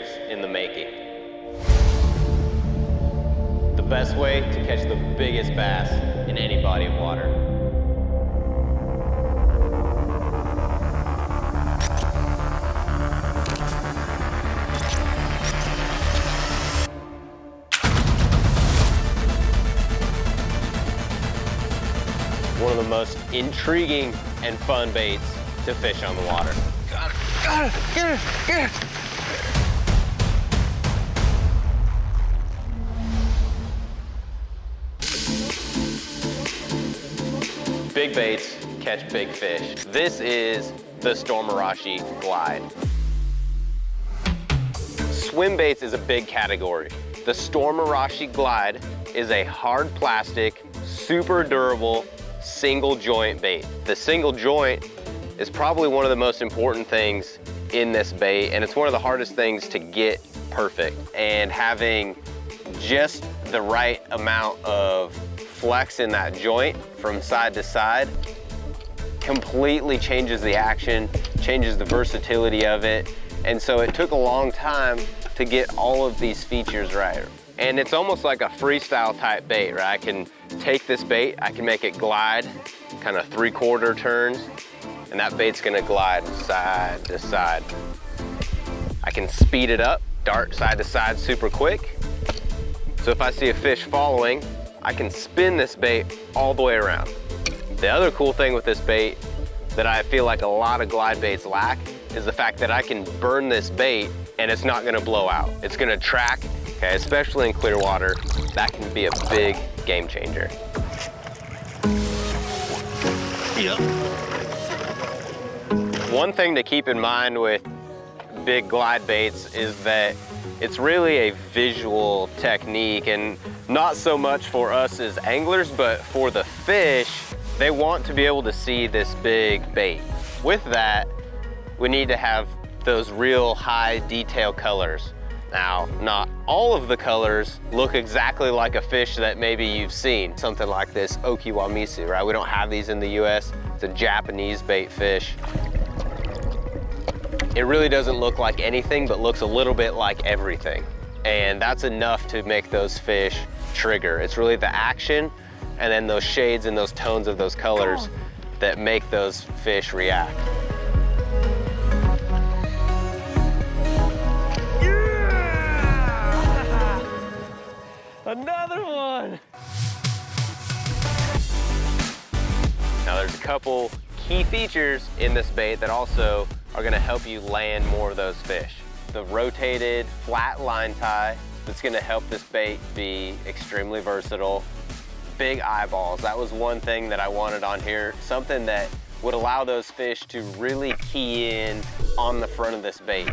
years in the making. The best way to catch the biggest bass in any body of water. One of the most intriguing and fun baits to fish on the water. Got it, get it, get it. Big baits catch big fish. This is the Storm Arashi Glide. Swim baits is a big category. The Storm Arashi Glide is a hard plastic, super durable, single joint bait. The single joint is probably one of the most important things in this bait, and it's one of the hardest things to get perfect. And having just the right amount of flex in that joint from side to side completely changes the action, changes the versatility of it. And so it took a long time to get all of these features right. And it's almost like a freestyle type bait, right? I can take this bait, I can make it glide, kind of 3/4 turns, and that bait's gonna glide side to side. I can speed it up, dart side to side super quick. So if I see a fish following, I can spin this bait all the way around. The other cool thing with this bait that I feel like a lot of glide baits lack is the fact that I can burn this bait and it's not gonna blow out. It's gonna track. Okay, especially in clear water, that can be a big game changer. Yep. One thing to keep in mind with big glide baits is that it's really a visual technique, and not so much for us as anglers, but for the fish, they want to be able to see this big bait. With that, we need to have those real high detail colors. Now, not all of the colors look exactly like a fish that maybe you've seen. Something like this okiwamisu, right? We don't have these in the US. It's a Japanese bait fish. It really doesn't look like anything, but looks a little bit like everything. And that's enough to make those fish trigger. It's really the action and then those shades and those tones of those colors that make those fish react. Another one! Now there's a couple key features in this bait that also are gonna help you land more of those fish. The rotated flat line tie that's gonna help this bait be extremely versatile. Big eyeballs, that was one thing that I wanted on here. Something that would allow those fish to really key in on the front of this bait.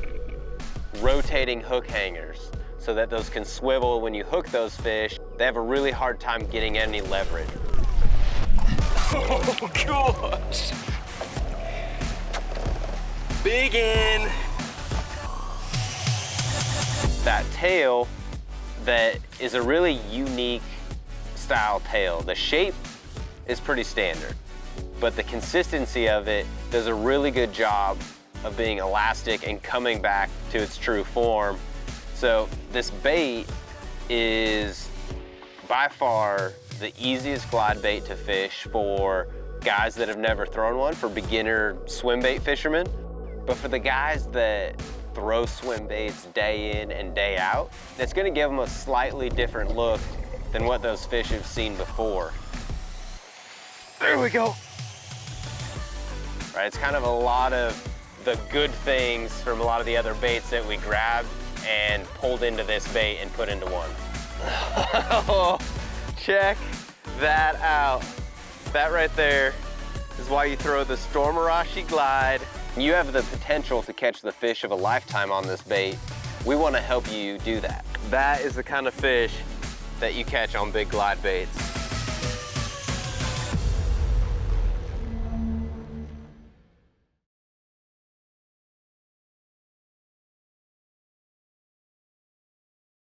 Rotating hook hangers, so that those can swivel when you hook those fish. They have a really hard time getting any leverage. Oh gosh. Big in. That tail that is a really unique style tail. The shape is pretty standard, but the consistency of it does a really good job of being elastic and coming back to its true form. So this bait is by far the easiest glide bait to fish for guys that have never thrown one, for beginner swim bait fishermen. But for the guys that throw swim baits day in and day out, it's gonna give them a slightly different look than what those fish have seen before. There we go. Right, it's kind of a lot of the good things from a lot of the other baits that we grabbed and pulled into this bait and put into one. Oh, check that out. That right there is why you throw the Storm Arashi Glide. You have the potential to catch the fish of a lifetime on this bait. We want to help you do that. That is the kind of fish that you catch on big glide baits.